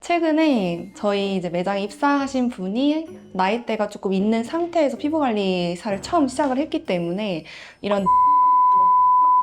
최근에 저희 이제 매장에 입사하신 분이 나이대가 조금 있는 상태에서 피부관리사를 처음 시작을 했기 때문에 이런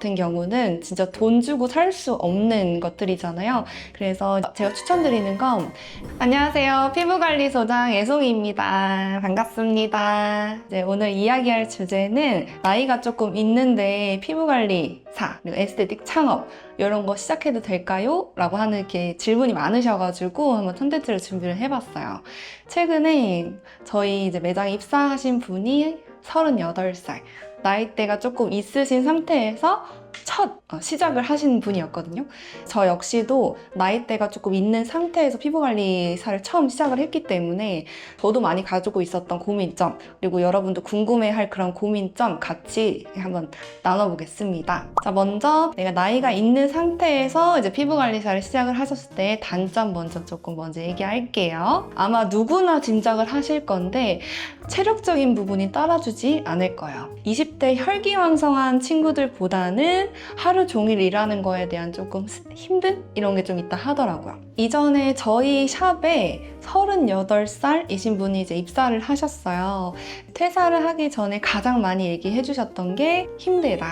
같은 경우는 진짜 돈 주고 살 수 없는 것들이잖아요. 그래서 제가 추천드리는 건 안녕하세요. 피부관리소장 애송이입니다. 반갑습니다. 이제 오늘 이야기할 주제는 나이가 조금 있는데 피부관리사, 그리고 에스테틱 창업 이런 거 시작해도 될까요? 라고 하는 이렇게 질문이 많으셔가지고 한번 콘텐츠를 준비를 해봤어요. 최근에 저희 이제 매장에 입사하신 분이 38살, 나이대가 조금 있으신 상태에서 첫 시작을 하신 분이었거든요. 저 역시도 나이대가 조금 있는 상태에서 피부관리사를 처음 시작을 했기 때문에 저도 많이 가지고 있었던 고민점, 그리고 여러분도 궁금해할 그런 고민점 같이 한번 나눠보겠습니다. 자, 먼저 내가 나이가 있는 상태에서 이제 피부관리사를 시작을 하셨을 때 단점 먼저 얘기할게요. 아마 누구나 짐작을 하실 건데 체력적인 부분이 따라주지 않을 거예요. 20대 혈기왕성한 친구들보다는 하루 종일 일하는 거에 대한 조금 힘든 이런 게 좀 있다 하더라고요. 이전에 저희 샵에 38살이신 분이 이제 입사를 하셨어요. 퇴사를 하기 전에 가장 많이 얘기해 주셨던 게 힘들다,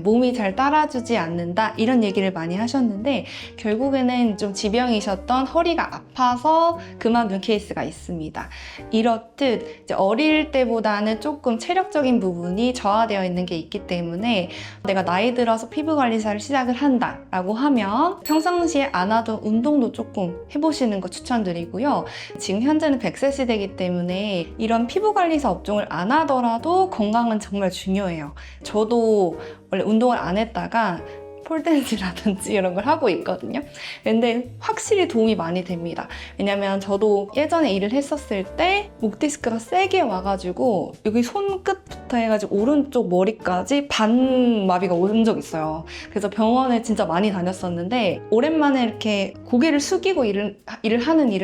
몸이 잘 따라주지 않는다, 이런 얘기를 많이 하셨는데 결국에는 좀 지병이셨던 허리가 아파서 그만둔 케이스가 있습니다. 이렇듯 이제 어릴 때보다는 조금 체력적인 부분이 저하되어 있는 게 있기 때문에 내가 나이 들어서 피부관리사를 시작을 한다 라고 하면 평상시에 안 하던 운동도 조금 해보시는 거 추천드리고요. 지금 현재는 100세 시대이기 때문에 이런 피부관리사 업종을 안 하더라도 건강은 정말 중요해요. 저도 원래 운동을 안 했다가 폴댄스라든지 이런 걸 하고 있거든요. 근데 확실히 도움이 많이 됩니다. 왜냐면 저도 예전에 일을 했었을 때 목 디스크가 세게 와가지고 여기 손끝부터 해가지고 오른쪽 머리까지 반마비가 온 적 있어요. 그래서 병원에 진짜 많이 다녔었는데 오랜만에 이렇게 고개를 숙이고 일을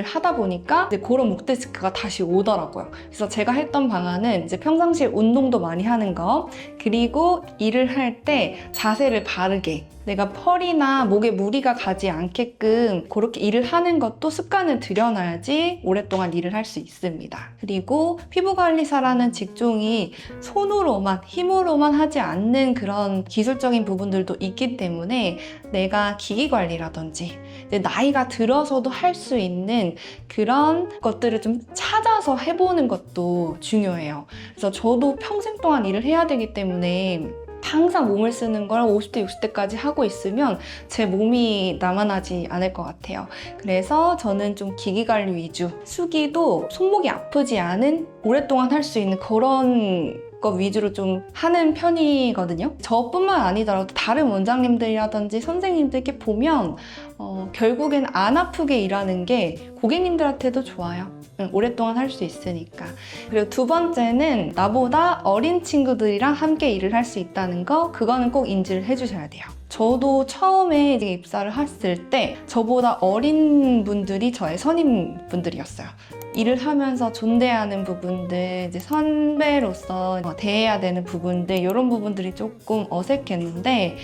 하다 보니까 이제 그런 목 디스크가 다시 오더라고요. 그래서 제가 했던 방안은 이제 평상시에 운동도 많이 하는 거, 그리고 일을 할 때 자세를 바르게, 내가 펄이나 목에 무리가 가지 않게끔 그렇게 일을 하는 것도 습관을 들여놔야지 오랫동안 일을 할 수 있습니다. 그리고 피부관리사라는 직종이 손으로만, 힘으로만 하지 않는 그런 기술적인 부분들도 있기 때문에 내가 기기관리라든지 나이가 들어서도 할 수 있는 그런 것들을 좀 찾아서 해보는 것도 중요해요. 그래서 저도 평생 동안 일을 해야 되기 때문에 항상 몸을 쓰는 걸 50대, 60대까지 하고 있으면 제 몸이 남아나지 않을 것 같아요. 그래서 저는 좀 기기관리 위주, 수기도 손목이 아프지 않은 오랫동안 할 수 있는 그런 거 위주로 좀 하는 편이거든요. 저뿐만 아니더라도 다른 원장님들이라든지 선생님들께 보면 결국엔 안 아프게 일하는 게 고객님들한테도 좋아요. 오랫동안 할 수 있으니까. 그리고 두 번째는 나보다 어린 친구들이랑 함께 일을 할 수 있다는 거, 그거는 꼭 인지를 해주셔야 돼요. 저도 처음에 이제 입사를 했을 때 저보다 어린 분들이 저의 선임분들이었어요. 일을 하면서 존대하는 부분들, 이제 선배로서 대해야 되는 부분들, 이런 부분들이 조금 어색했는데,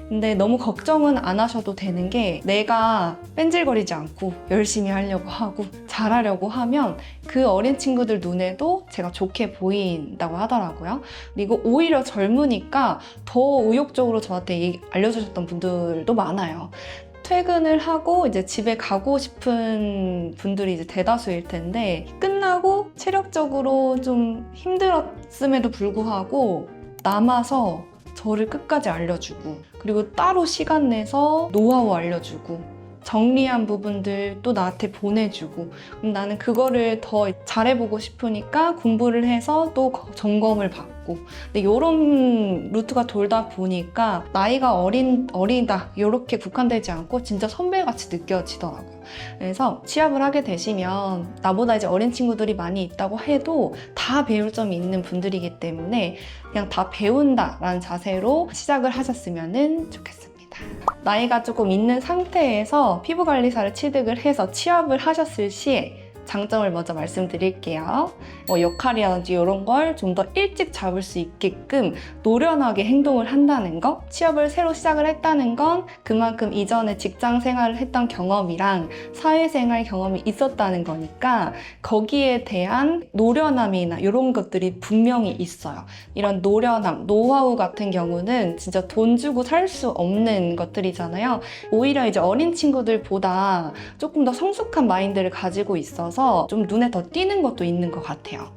근데 너무 걱정은 안 하셔도 되는 게 내가 뺀질거리지 않고 열심히 하려고 하고 잘하려고 하면 그 어린 친구들 눈에도 제가 좋게 보인다고 하더라고요. 그리고 오히려 젊으니까 더 의욕적으로 저한테 알려주셨던 분들도 많아요. 퇴근을 하고 이제 집에 가고 싶은 분들이 이제 대다수일 텐데 끝나고 체력적으로 좀 힘들었음에도 불구하고 남아서 저를 끝까지 알려주고, 그리고 따로 시간 내서 노하우 알려주고, 정리한 부분들 또 나한테 보내주고, 그럼 나는 그거를 더 잘해보고 싶으니까 공부를 해서 또 점검을 받고. 근데 이런 루트가 돌다 보니까 나이가 어리다 이렇게 국한되지 않고 진짜 선배같이 느껴지더라고요. 그래서 취업을 하게 되시면 나보다 이제 어린 친구들이 많이 있다고 해도 다 배울 점이 있는 분들이기 때문에 그냥 다 배운다라는 자세로 시작을 하셨으면 좋겠습니다. 나이가 조금 있는 상태에서 피부관리사를 취득을 해서 취업을 하셨을 시에 장점을 먼저 말씀드릴게요. 역할이라든지 이런 걸 좀 더 일찍 잡을 수 있게끔 노련하게 행동을 한다는 거. 취업을 새로 시작을 했다는 건 그만큼 이전에 직장 생활을 했던 경험이랑 사회생활 경험이 있었다는 거니까 거기에 대한 노련함이나 이런 것들이 분명히 있어요. 이런 노련함, 노하우 같은 경우는 진짜 돈 주고 살 수 없는 것들이잖아요. 오히려 이제 어린 친구들보다 조금 더 성숙한 마인드를 가지고 있어서 좀 눈에 더 띄는 것도 있는 것 같아요.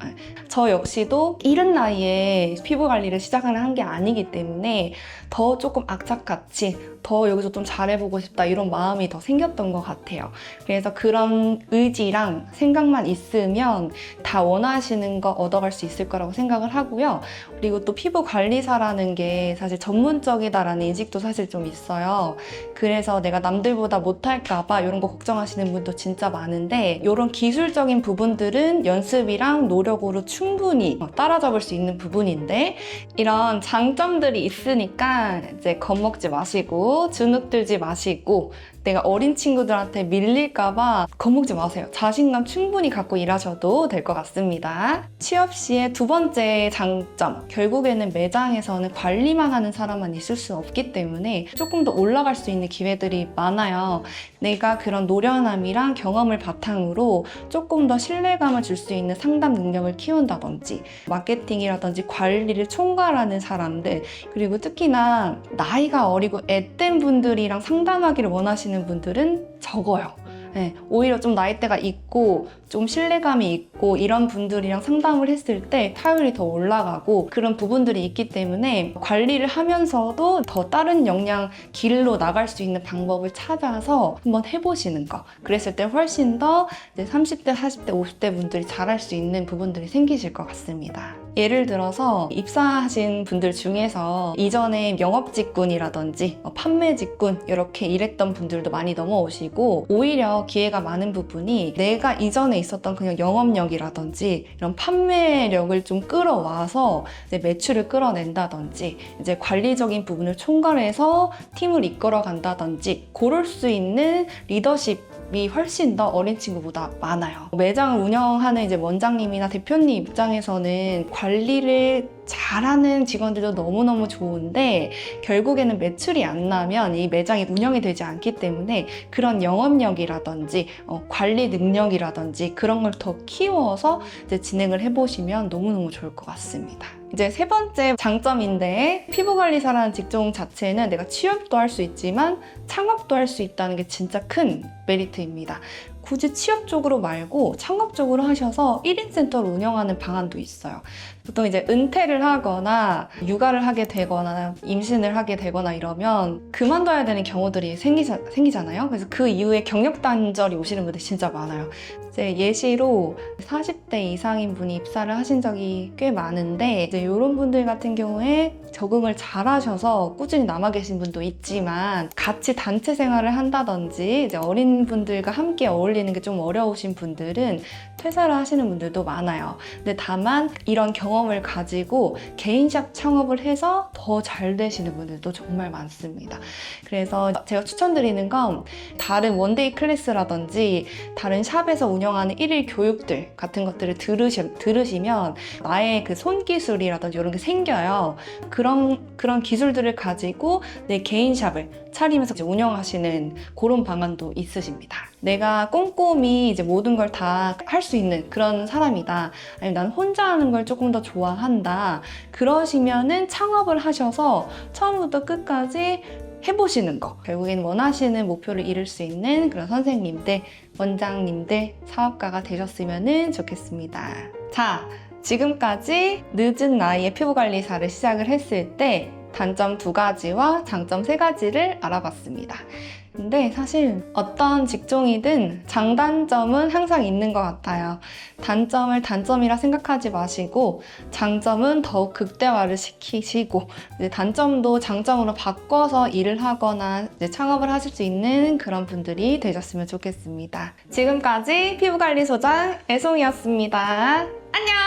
저 역시도 이른 나이에 피부 관리를 시작을 한 게 아니기 때문에 더 조금 악착같이 더 여기서 좀 잘해보고 싶다 이런 마음이 더 생겼던 것 같아요. 그래서 그런 의지랑 생각만 있으면 다 원하시는 거 얻어갈 수 있을 거라고 생각을 하고요. 그리고 또 피부 관리사라는 게 사실 전문적이다라는 인식도 사실 좀 있어요. 그래서 내가 남들보다 못할까 봐 이런 거 걱정하시는 분도 진짜 많은데 이런 기술적인 부분들은 연습이랑 노력으로 충분히 따라잡을 수 있는 부분인데 이런 장점들이 있으니까 이제 겁먹지 마시고 주눅 들지 마시고 내가 어린 친구들한테 밀릴까봐 겁먹지 마세요. 자신감 충분히 갖고 일하셔도 될 것 같습니다. 취업 시의 두 번째 장점, 결국에는 매장에서는 관리만 하는 사람만 있을 수 없기 때문에 조금 더 올라갈 수 있는 기회들이 많아요. 내가 그런 노련함이랑 경험을 바탕으로 조금 더 신뢰감을 줄 수 있는 상담 능력을 키운다든지 마케팅이라든지 관리를 총괄하는 사람들, 그리고 특히나 나이가 어리고 앳된 분들이랑 상담하기를 원하시는 분들은 적어요. 네, 오히려 좀 나이대가 있고 좀 신뢰감이 있고 이런 분들이랑 상담을 했을 때 타율이 더 올라가고 그런 부분들이 있기 때문에 관리를 하면서도 더 다른 역량 길로 나갈 수 있는 방법을 찾아서 한번 해보시는 거. 그랬을 때 훨씬 더 이제 30대, 40대, 50대 분들이 잘할 수 있는 부분들이 생기실 것 같습니다. 예를 들어서 입사하신 분들 중에서 이전에 영업직군이라든지 판매직군 이렇게 일했던 분들도 많이 넘어오시고 오히려 기회가 많은 부분이 내가 이전에 있었던 그냥 영업력이라든지 이런 판매력을 좀 끌어와서 이제 매출을 끌어낸다든지 이제 관리적인 부분을 총괄해서 팀을 이끌어 간다든지 그럴 수 있는 리더십이 훨씬 더 어린 친구보다 많아요. 매장을 운영하는 이제 원장님이나 대표님 입장에서는 관리를 잘하는 직원들도 너무너무 좋은데 결국에는 매출이 안 나면 이 매장이 운영이 되지 않기 때문에 그런 영업력이라든지 관리 능력이라든지 그런 걸 더 키워서 이제 진행을 해보시면 너무너무 좋을 것 같습니다. 이제 세 번째 장점인데 피부관리사라는 직종 자체는 내가 취업도 할 수 있지만 창업도 할 수 있다는 게 진짜 큰 메리트입니다. 굳이 취업 쪽으로 말고 창업 쪽으로 하셔서 1인 센터를 운영하는 방안도 있어요. 보통 이제 은퇴를 하거나 육아를 하게 되거나 임신을 하게 되거나 이러면 그만둬야 되는 경우들이 생기잖아요. 그래서 그 이후에 경력 단절이 오시는 분들이 진짜 많아요. 이제 예시로 40대 이상인 분이 입사를 하신 적이 꽤 많은데 이제 이런 분들 같은 경우에 적응을 잘 하셔서 꾸준히 남아 계신 분도 있지만 같이 단체 생활을 한다든지 이제 어린 분들과 함께 어울리는 게 좀 어려우신 분들은 퇴사를 하시는 분들도 많아요. 근데 다만 이런 경험을 가지고 개인샵 창업을 해서 더 잘 되시는 분들도 정말 많습니다. 그래서 제가 추천드리는 건 다른 원데이 클래스라든지 다른 샵에서 운영하는 일일 교육들 같은 것들을 들으시면 나의 그 손기술이라든지 이런 게 생겨요. 그런 기술들을 가지고 내 개인 샵을 차리면서 이제 운영하시는 그런 방안도 있으십니다. 내가 꼼꼼히 이제 모든 걸 다 할 수 있는 그런 사람이다. 아니면 난 혼자 하는 걸 조금 더 좋아한다. 그러시면은 창업을 하셔서 처음부터 끝까지 해보시는 거. 결국엔 원하시는 목표를 이룰 수 있는 그런 선생님들, 원장님들, 사업가가 되셨으면 좋겠습니다. 자, 지금까지 늦은 나이에 피부관리사를 시작을 했을 때 단점 2가지와 장점 3가지를 알아봤습니다. 근데 사실 어떤 직종이든 장단점은 항상 있는 것 같아요. 단점을 단점이라 생각하지 마시고 장점은 더욱 극대화를 시키시고 이제 단점도 장점으로 바꿔서 일을 하거나 이제 창업을 하실 수 있는 그런 분들이 되셨으면 좋겠습니다. 지금까지 피부관리 소장 애송이었습니다. 안녕!